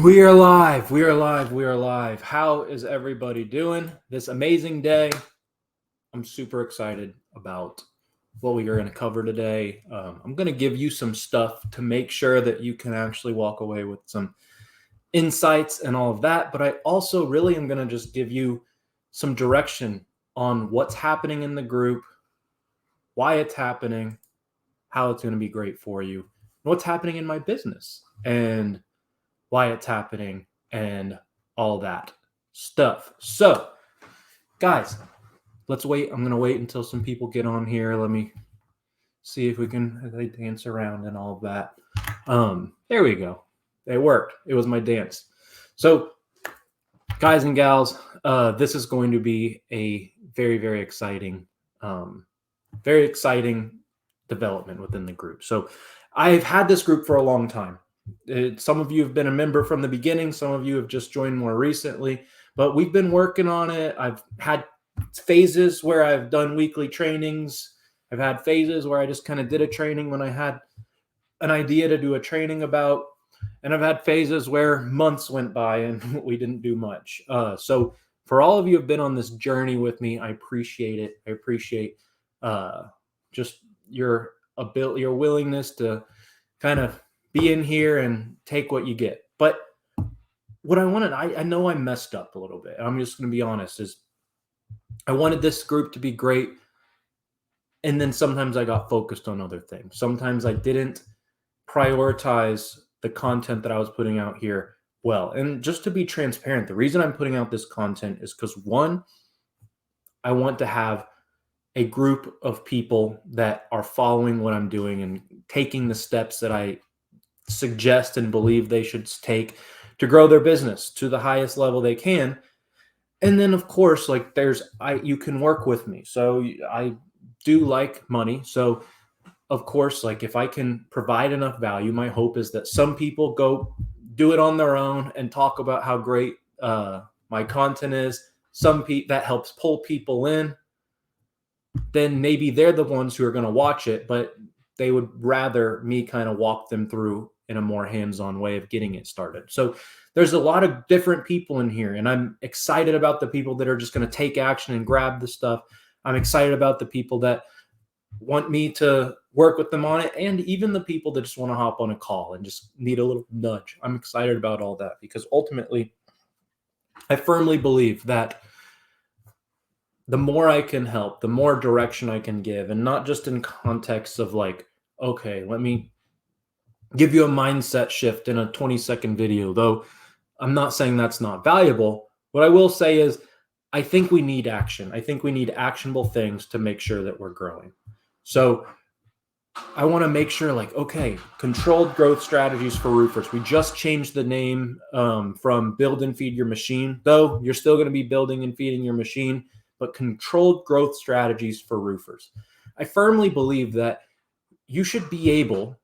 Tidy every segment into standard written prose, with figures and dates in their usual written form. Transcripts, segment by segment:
We are live. We are live. We are live. How is everybody doing this amazing day? I'm super excited about what we are going to cover today. I'm going to give you some stuff to make sure that you can actually walk away with some insights and all of that. But I also really am going to just give you some direction on what's happening in the group, why it's happening, how it's going to be great for you, and what's happening in my business, and why it's happening, and all that stuff. So, guys, let's wait. I'm going to wait until some people get on here. Let me see if we can dance around and all of that. There we go. It worked. It was my dance. So, guys and gals, this is going to be a very, very exciting development within the group. So, I've had this group for a long time. Some of you have been a member from the beginning. Some of you have just joined more recently, but we've been working on it. I've had phases where I've done weekly trainings. I've had phases where I just kind of did a training when I had an idea to do a training about, and I've had phases where months went by and we didn't do much. So for all of you who have been on this journey with me, I appreciate it. I appreciate just your ability, your willingness to kind of be in here and take what you get. But what I wanted, I know I messed up a little bit. I'm just going to be honest, is I wanted this group to be great. And then sometimes I got focused on other things. Sometimes I didn't prioritize the content that I was putting out here well. And just to be transparent, the reason I'm putting out this content is because, one, I want to have a group of people that are following what I'm doing and taking the steps that I suggest and believe they should take to grow their business to the highest level they can. And then, of course, like you can work with me. So I do like money. So of course, like if I can provide enough value, my hope is that some people go do it on their own and talk about how great my content is. That helps pull people in. Then maybe they're the ones who are going to watch it, but they would rather me kind of walk them through in a more hands-on way of getting it started. So there's a lot of different people in here, and I'm excited about the people that are just going to take action and grab the stuff. I'm excited about the people that want me to work with them on it, and even the people that just want to hop on a call and just need a little nudge. I'm excited about all that because ultimately I firmly believe that the more I can help, the more direction I can give, and not just in context of like, okay, let me give you a mindset shift in a 20-second video, though I'm not saying that's not valuable. What I will say is I think we need action. I think we need actionable things to make sure that we're growing. So I want to make sure, like, okay, controlled growth strategies for roofers. We just changed the name from Build and Feed Your Machine, though you're still going to be building and feeding your machine, but controlled growth strategies for roofers. I firmly believe that you should be able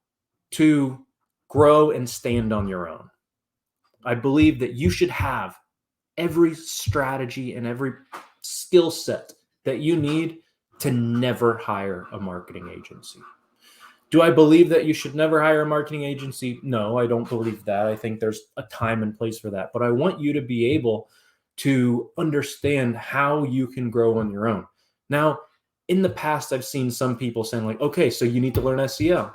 to grow and stand on your own. I believe that you should have every strategy and every skill set that you need to never hire a marketing agency. Do I believe that you should never hire a marketing agency? No, I don't believe that. I think there's a time and place for that. But I want you to be able to understand how you can grow on your own. Now, in the past, I've seen some people saying like, okay, so you need to learn SEO.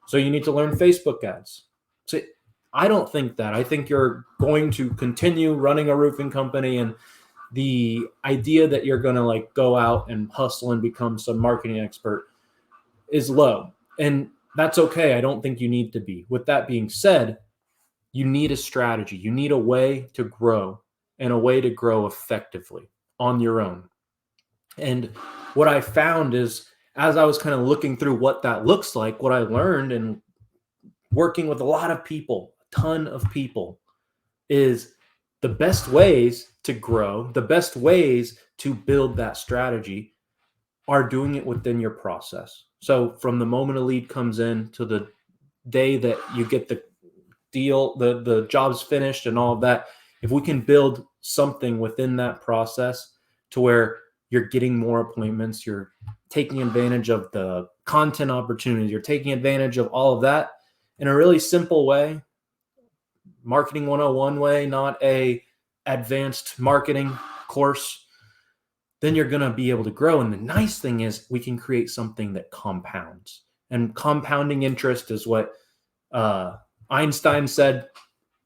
So you need to learn Facebook ads. So I don't think that. I think you're going to continue running a roofing company, and the idea that you're going to like go out and hustle and become some marketing expert is low. And that's okay. I don't think you need to be. With that being said, you need a strategy. You need a way to grow, and a way to grow effectively on your own. And what I found is, as I was kind of looking through what that looks like, what I learned and working with a lot of people, a ton of people, is the best ways to grow, the best ways to build that strategy are doing it within your process. So from the moment a lead comes in to the day that you get the deal, the job's finished and all of that, if we can build something within that process to where you're getting more appointments, you're taking advantage of the content opportunities, you're taking advantage of all of that in a really simple way, marketing 101 way, not a advanced marketing course, then you're going to be able to grow. And the nice thing is we can create something that compounds. And compounding interest is what Einstein said.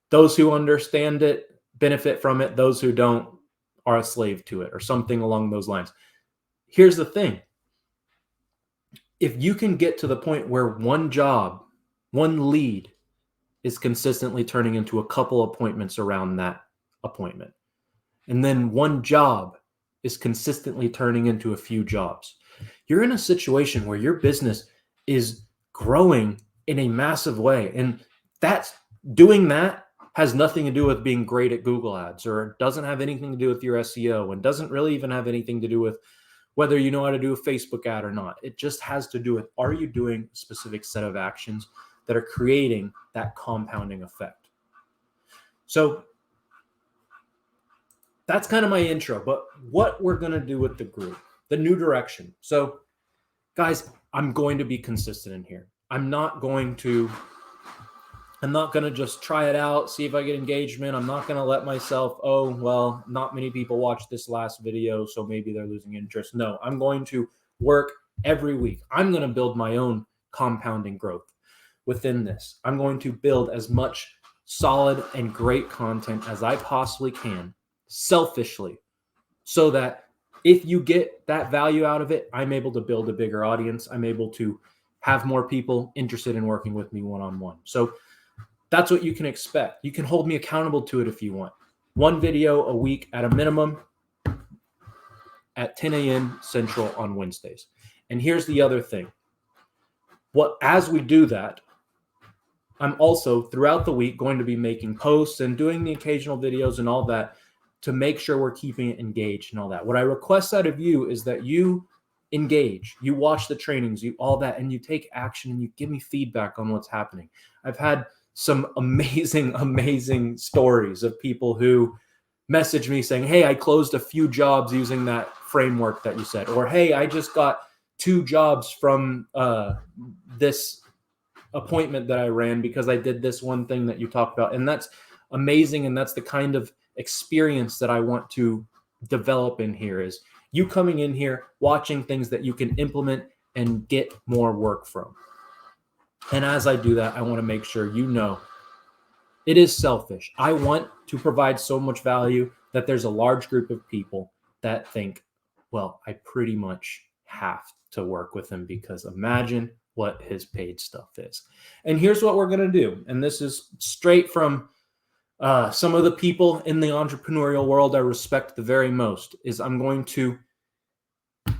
Those who understand it benefit from it. Those who don't are a slave to it, or something along those lines. Here's the thing. If you can get to the point where one job, one lead is consistently turning into a couple appointments around that appointment, and then one job is consistently turning into a few jobs, you're in a situation where your business is growing in a massive way. And doing that has nothing to do with being great at Google ads, or doesn't have anything to do with your SEO, and doesn't really even have anything to do with whether you know how to do a Facebook ad or not. It just has to do with, are you doing a specific set of actions that are creating that compounding effect? So that's kind of my intro, but what we're going to do with the group, the new direction. So guys, I'm going to be consistent in here. I'm not going to just try it out, see if I get engagement. I'm not going to let myself, oh, well, not many people watched this last video, so maybe they're losing interest. No, I'm going to work every week. I'm going to build my own compounding growth within this. I'm going to build as much solid and great content as I possibly can, selfishly, so that if you get that value out of it, I'm able to build a bigger audience. I'm able to have more people interested in working with me one-on-one. So that's what you can expect. You can hold me accountable to it if you want. One video a week at a minimum at 10 a.m. Central on Wednesdays. And here's the other thing. As we do that, I'm also throughout the week going to be making posts and doing the occasional videos and all that to make sure we're keeping it engaged and all that. What I request out of you is that you engage, you watch the trainings, you all that, and you take action and you give me feedback on what's happening. I've had some amazing stories of people who message me saying, hey, I closed a few jobs using that framework that you said, or hey, I just got 2 jobs from this appointment that I ran because I did this one thing that you talked about. And that's amazing. And that's the kind of experience that I want to develop in here, is you coming in here, watching things that you can implement and get more work from. And as I do that, I want to make sure you know it is selfish. I want to provide so much value that there's a large group of people that think, well, I pretty much have to work with him because imagine what his paid stuff is. And here's what we're going to do. And this is straight from some of the people in the entrepreneurial world I respect the very most, is I'm going to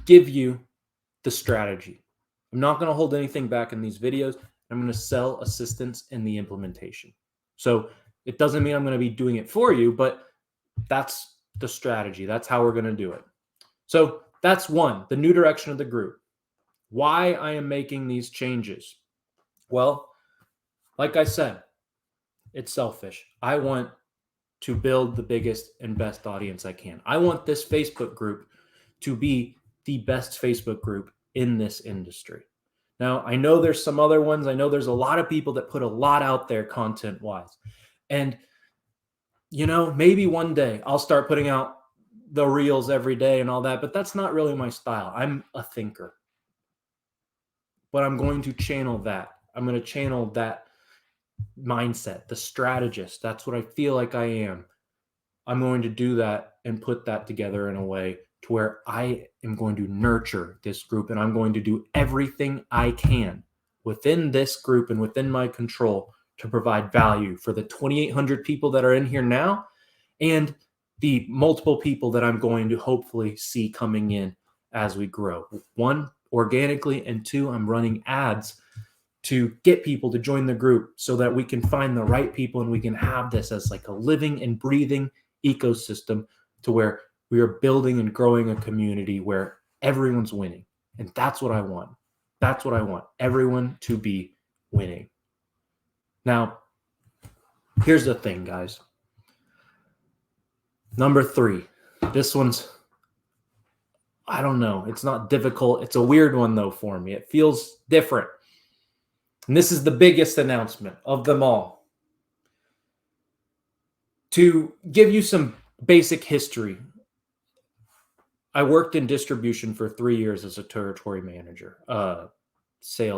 give you the strategy. I'm not going to hold anything back in these videos. I'm going to sell assistance in the implementation. So it doesn't mean I'm going to be doing it for you, but that's the strategy. That's how we're going to do it. So that's one, the new direction of the group. Why I am making these changes. Well, like I said, it's selfish. I want to build the biggest and best audience I can. I want this Facebook group to be the best Facebook group in this industry. Now, I know there's some other ones. I know there's a lot of people that put a lot out there content-wise. And, maybe one day I'll start putting out the reels every day and all that, but that's not really my style. I'm a thinker. But I'm going to channel that. I'm going to channel that mindset, the strategist. That's what I feel like I am. I'm going to do that and put that together in a way to where I am going to nurture this group, and I'm going to do everything I can within this group and within my control to provide value for the 2,800 people that are in here now and the multiple people that I'm going to hopefully see coming in as we grow. 1, organically, and 2, I'm running ads to get people to join the group so that we can find the right people and we can have this as like a living and breathing ecosystem to where we are building and growing a community where everyone's winning. And that's what I want. That's what I want. Everyone to be winning. Now, here's the thing, guys. Number 3. This one's, I don't know. It's not difficult. It's a weird one, though, for me. It feels different. And this is the biggest announcement of them all. To give you some basic history, I worked in distribution for 3 years as a territory manager.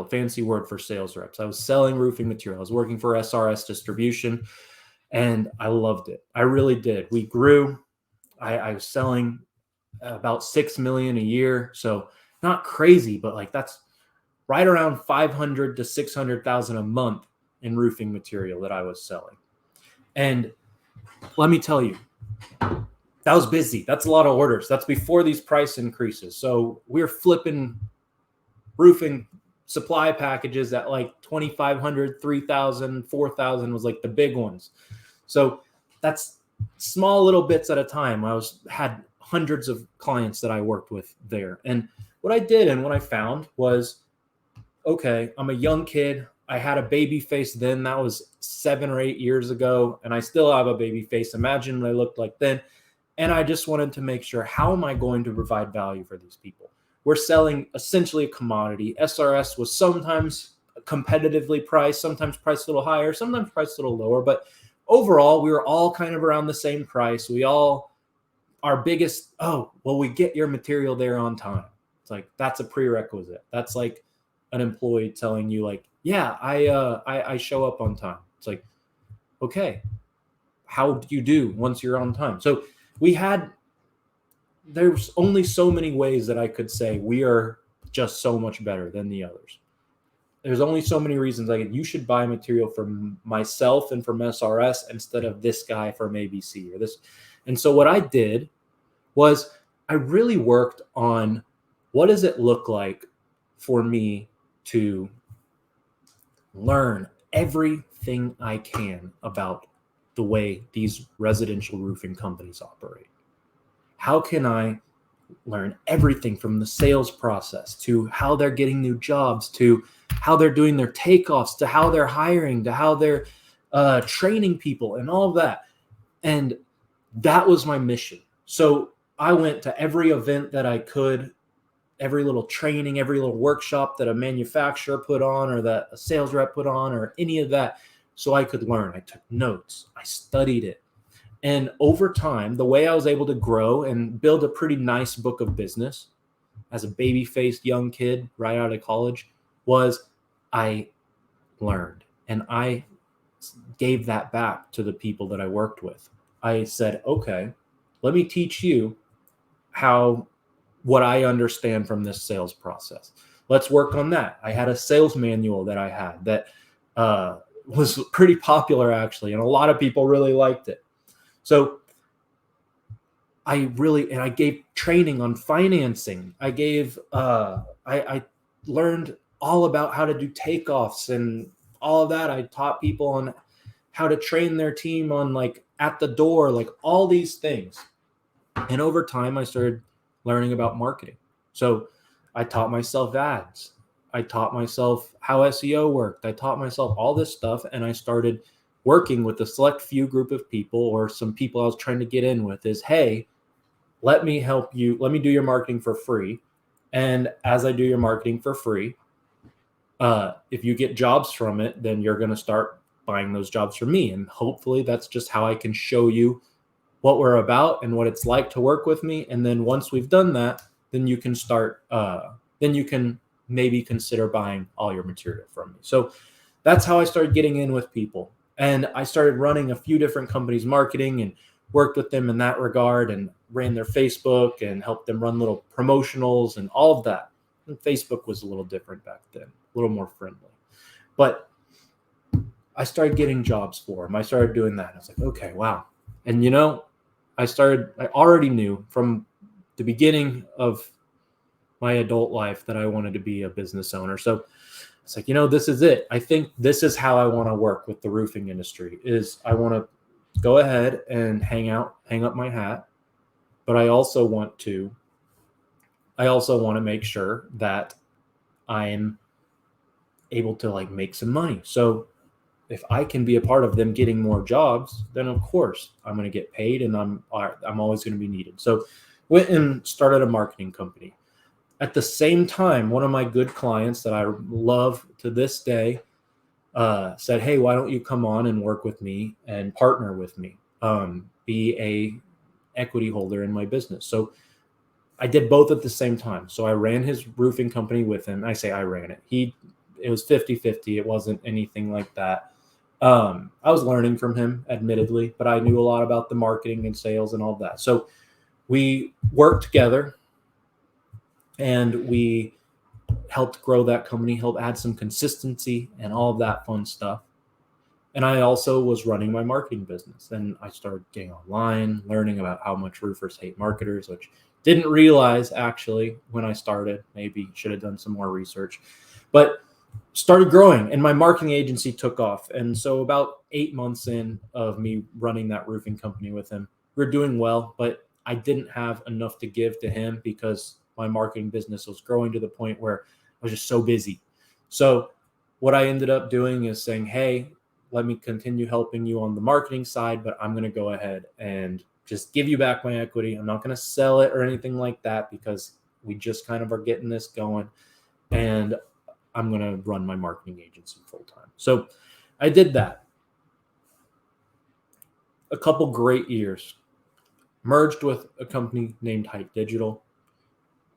Fancy word for sales reps. I was selling roofing material. I was working for SRS distribution, and I loved it. I really did. We grew. I was selling about 6 million a year. So not crazy, but like that's right around 500 to 600,000 a month in roofing material that I was selling. And let me tell you, that was busy. That's a lot of orders. That's before these price increases. So we're flipping roofing supply packages at like 2,500, 3,000, 4,000 was like the big ones. So that's small little bits at a time. Had hundreds of clients that I worked with there. And what I did and what I found was, okay, I'm a young kid. I had a baby face then. That was 7 or 8 years ago. And I still have a baby face. Imagine what I looked like then. And I just wanted to make sure, how am I going to provide value for these people? We're selling essentially a commodity. SRS was sometimes competitively priced, sometimes priced a little higher, sometimes priced a little lower. But overall, we were all kind of around the same price. Our biggest, we get your material there on time. It's like, that's a prerequisite. That's like an employee telling you like, yeah, I show up on time. It's like, okay, how do you do once you're on time? So there's only so many ways that I could say we are just so much better than the others. There's only so many reasons you should buy material from myself and from SRS instead of this guy from ABC or this. And so what I did was I really worked on, what does it look like for me to learn everything I can about the way these residential roofing companies operate? How can I learn everything from the sales process to how they're getting new jobs, to how they're doing their takeoffs, to how they're hiring, to how they're training people and all of that? And that was my mission. So I went to every event that I could, every little training, every little workshop that a manufacturer put on or that a sales rep put on or any of that, so I could learn. I took notes. I studied it. And over time, the way I was able to grow and build a pretty nice book of business as a baby-faced young kid right out of college was I learned. And I gave that back to the people that I worked with. I said, okay, let me teach you what I understand from this sales process. Let's work on that. I had a sales manual that I had that was pretty popular, actually, and a lot of people really liked it. So I gave training on financing. I learned all about how to do takeoffs and all of that. I taught people on how to train their team on like at the door, like all these things. And over time, I started learning about marketing. So I taught myself ads. I taught myself how SEO worked. I taught myself all this stuff, and I started working with a select few group of people, or some people I was trying to get in with, is, hey, let me help you. Let me do your marketing for free. And as I do your marketing for free, if you get jobs from it, then you're going to start buying those jobs from me. And hopefully that's just how I can show you what we're about and what it's like to work with me. And then once we've done that, then you can maybe consider buying all your material from me. So that's how I started getting in with people. And I started running a few different companies' marketing and worked with them in that regard and ran their Facebook and helped them run little promotionals and all of that. And Facebook was a little different back then, a little more friendly. But I started getting jobs for them. I started doing that. I was like, okay, wow. And I already knew from the beginning of my adult life that I wanted to be a business owner. So it's like, this is it. I think this is how I want to work with the roofing industry, is I want to go ahead and hang up my hat, but I also want to make sure that I'm able to like make some money. So if I can be a part of them getting more jobs, then of course I'm going to get paid, and I'm always going to be needed. So went and started a marketing company. At the same time, one of my good clients that I love to this day said, hey, why don't you come on and work with me and partner with me? be a equity holder in my business. So I did both at the same time. So I ran his roofing company with him. I say I ran it. It was 50-50. It wasn't anything like that. I was learning from him, admittedly, but I knew a lot about the marketing and sales and all that. So we worked together and we helped grow that company, helped add some consistency and all of that fun stuff. And I also was running my marketing business, and I started getting online, learning about how much roofers hate marketers, which didn't realize actually when I started. Maybe should have done some more research, but started growing, and my marketing agency took off. And so about 8 months in of me running that roofing company with him, we we're doing well, but I didn't have enough to give to him because my marketing business was growing to the point where I was just so busy. So what I ended up doing is saying, hey, let me continue helping you on the marketing side, but I'm going to go ahead and just give you back my equity. I'm not going to sell it or anything like that because we just kind of are getting this going, and I'm going to run my marketing agency full time. So I did that. A couple great years. Merged with a company named Hype Digital.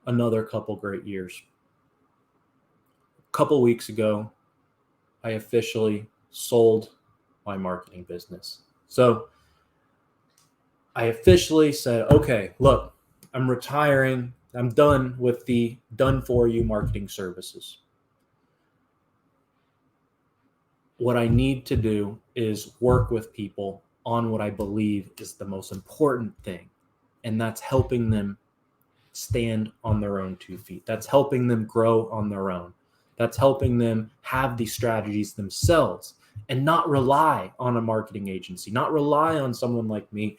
Another couple great years. A couple weeks ago, I officially sold my marketing business. So I officially said, okay, look, I'm retiring. I'm done with the done for you marketing services. What I need to do is work with people on what I believe is the most important thing, and that's helping them stand on their own 2 feet. That's helping them grow on their own. That's helping them have these strategies themselves and not rely on a marketing agency, not rely on someone like me.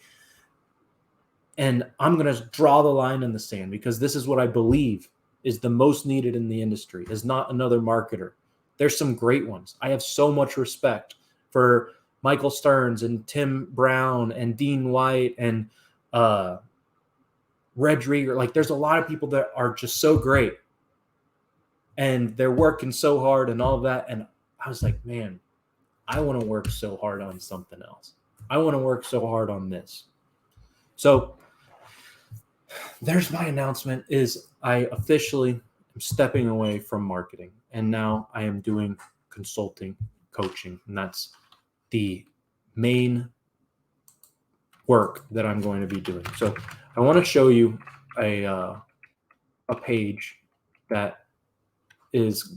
And I'm going to draw the line in the sand because this is what I believe is the most needed in the industry, is not another marketer. There's some great ones. I have so much respect for Michael Stearns and Tim Brown and Dean White and Red Rieger. Like, there's a lot of people that are just so great and they're working so hard and all of that. And I was like, man, I want to work so hard on something else. I want to work so hard on this. So there's my announcement is I officially am stepping away from marketing, and now I am doing consulting, coaching, and that's the main work that I'm going to be doing. So I want to show you a page that is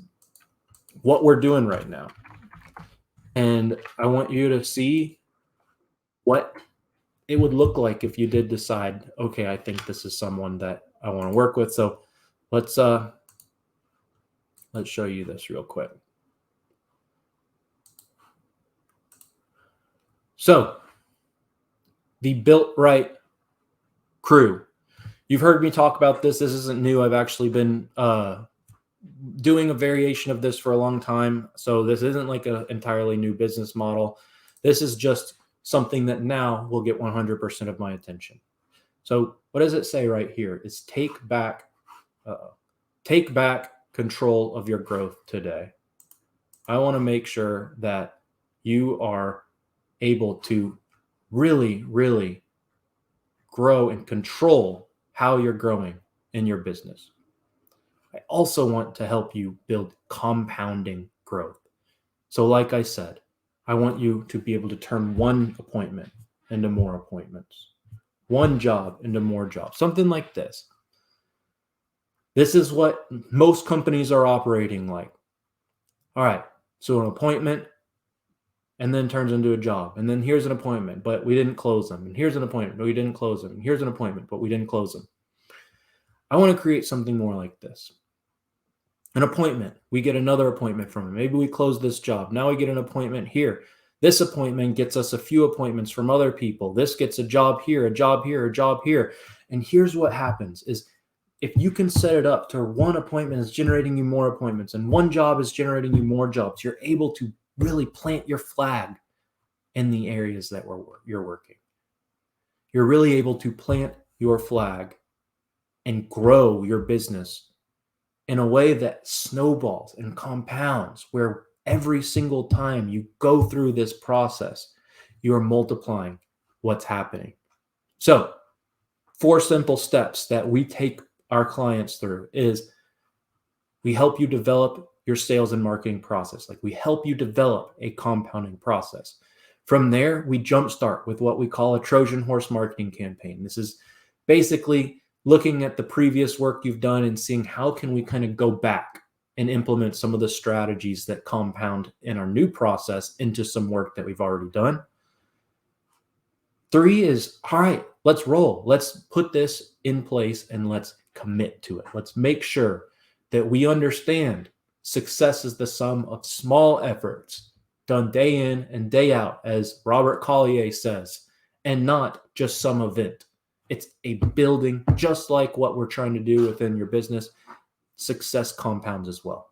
what we're doing right now. And I want you to see what it would look like if you did decide, okay, I think this is someone that I want to work with. So let's show you this real quick. So the Built Right crew. You've heard me talk about this. This isn't new. I've actually been doing a variation of this for a long time. So this isn't like an entirely new business model. This is just something that now will get 100% of my attention. So what does it say right here? It's take back control of your growth today. I want to make sure that you are able to really, really grow and control how you're growing in your business. I also want to help you build compounding growth. So like I said, I want you to be able to turn one appointment into more appointments, one job into more jobs, something like this. This is what most companies are operating like. All right, so an appointment and then turns into a job. And then here's an appointment, but we didn't close them. And here's an appointment, but we didn't close them. And here's an appointment, but we didn't close them. I want to create something more like this. An appointment. We get another appointment from him. Maybe we close this job. Now we get an appointment here. This appointment gets us a few appointments from other people. This gets a job here, a job here, a job here. And here's what happens is if you can set it up to one appointment is generating you more appointments and one job is generating you more jobs, you're able to really plant your flag in the areas that you're working. You're really able to plant your flag and grow your business in a way that snowballs and compounds, where every single time you go through this process, you are multiplying what's happening. So 4 simple steps that we take our clients through is we help you develop your sales and marketing process. Like, we help you develop a compounding process. From there, we jumpstart with what we call a Trojan horse marketing campaign. This is basically looking at the previous work you've done and seeing how can we kind of go back and implement some of the strategies that compound in our new process into some work that we've already done. 3 is, all right, let's roll. Let's put this in place and let's commit to it. Let's make sure that we understand success is the sum of small efforts done day in and day out, as Robert Collier says, and not just some event. It's a building, just like what we're trying to do within your business. Success compounds as well.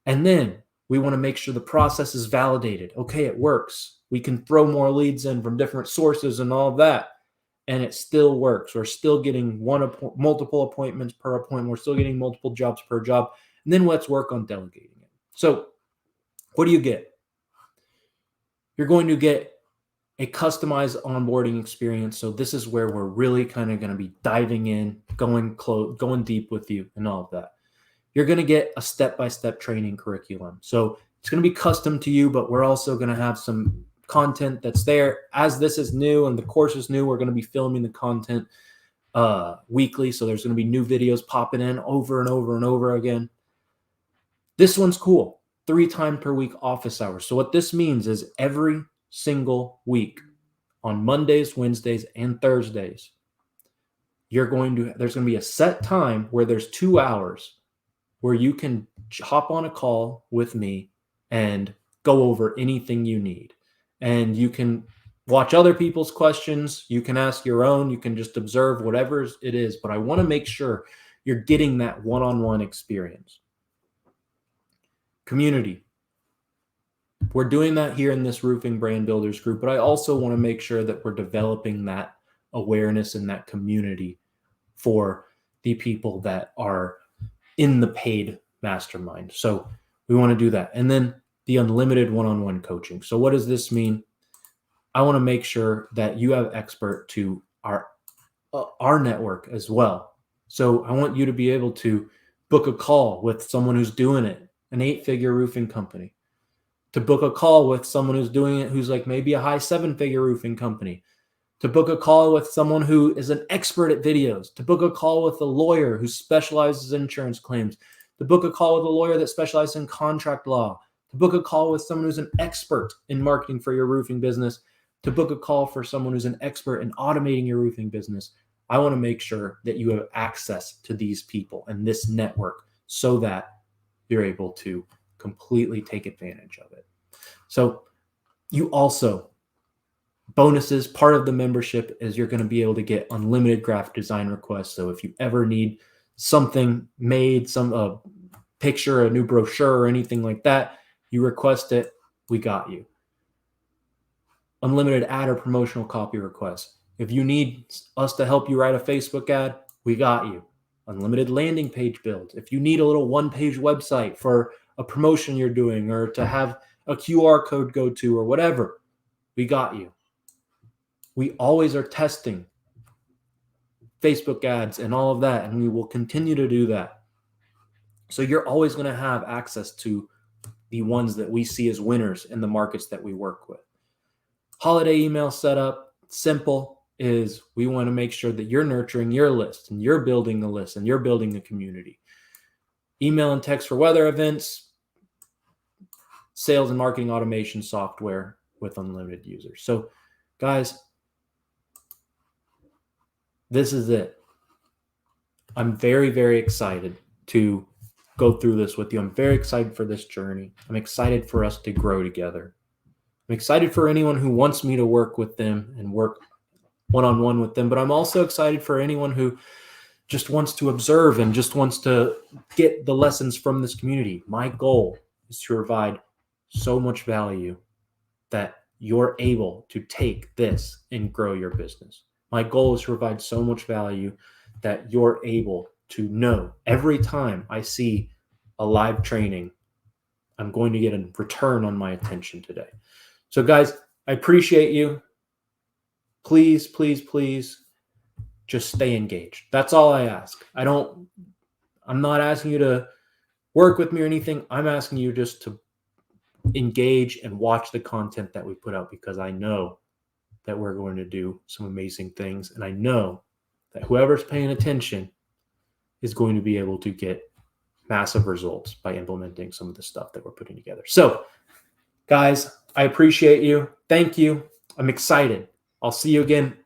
And then we want to make sure the process is validated. Okay, it works. We can throw more leads in from different sources and all of that, and it still works. We're still getting multiple appointments per appointment. We're still getting multiple jobs per job. And then let's work on delegating it. So what do you get? You're going to get a customized onboarding experience. So this is where we're really kind of going to be diving in, going deep with you and all of that. You're going to get a step-by-step training curriculum. So it's going to be custom to you, but we're also going to have some content that's there. As this is new and the course is new, we're going to be filming the content weekly. So there's going to be new videos popping in over and over and over again. This one's cool. 3 times per week office hours. So what this means is every single week on Mondays, Wednesdays, and Thursdays, there's going to be a set time where there's 2 hours where you can hop on a call with me and go over anything you need. And you can watch other people's questions. You can ask your own. You can just observe whatever it is. But I want to make sure you're getting that one-on-one experience. Community. We're doing that here in this Roofing Brand Builders group, but I also want to make sure that we're developing that awareness and that community for the people that are in the paid mastermind. So we want to do that. And then the unlimited one-on-one coaching. So what does this mean? I want to make sure that you have expert to our network as well. So I want you to be able to book a call with someone who's doing it, an 8-figure roofing company, to book a call with someone who's doing it, who's like maybe a high 7-figure roofing company, to book a call with someone who is an expert at videos, to book a call with a lawyer who specializes in insurance claims, to book a call with a lawyer that specializes in contract law, to book a call with someone who's an expert in marketing for your roofing business, to book a call for someone who's an expert in automating your roofing business. I want to make sure that you have access to these people and this network so that you're able to completely take advantage of it. So you also, bonuses, part of the membership is you're going to be able to get unlimited graphic design requests. So if you ever need something made, some picture, a new brochure or anything like that, you request it, we got you. Unlimited ad or promotional copy requests. If you need us to help you write a Facebook ad, we got you. Unlimited landing page builds. If you need a little one-page website for a promotion you're doing or to have a QR code go to or whatever, we got you. We always are testing Facebook ads and all of that, and we will continue to do that. So you're always going to have access to the ones that we see as winners in the markets that we work with. Holiday email setup, simple, is we want to make sure that you're nurturing your list and you're building the list and you're building a community. Email and text for weather events, sales and marketing automation software with unlimited users. So guys, this is it. I'm very, very excited to go through this with you. I'm very excited for this journey. I'm excited for us to grow together. I'm excited for anyone who wants me to work with them and work one-on-one with them, but I'm also excited for anyone who just wants to observe and just wants to get the lessons from this community. My goal is to provide so much value that you're able to take this and grow your business. My goal is to provide so much value that you're able to know every time I see a live training, I'm going to get a return on my attention today. So guys, I appreciate you. please, please, please just stay engaged. That's all I ask. I'm not asking you to work with me or anything. I'm asking you just to engage and watch the content that we put out, because I know that we're going to do some amazing things. And I know that whoever's paying attention is going to be able to get massive results by implementing some of the stuff that we're putting together. So, guys, I appreciate you. Thank you. I'm excited. I'll see you again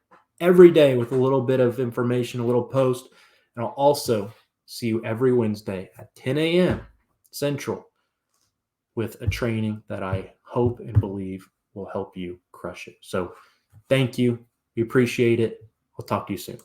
every day with a little bit of information, a little post. And I'll also see you every Wednesday at 10 a.m. Central with a training that I hope and believe will help you crush it. So thank you. We appreciate it. I'll talk to you soon.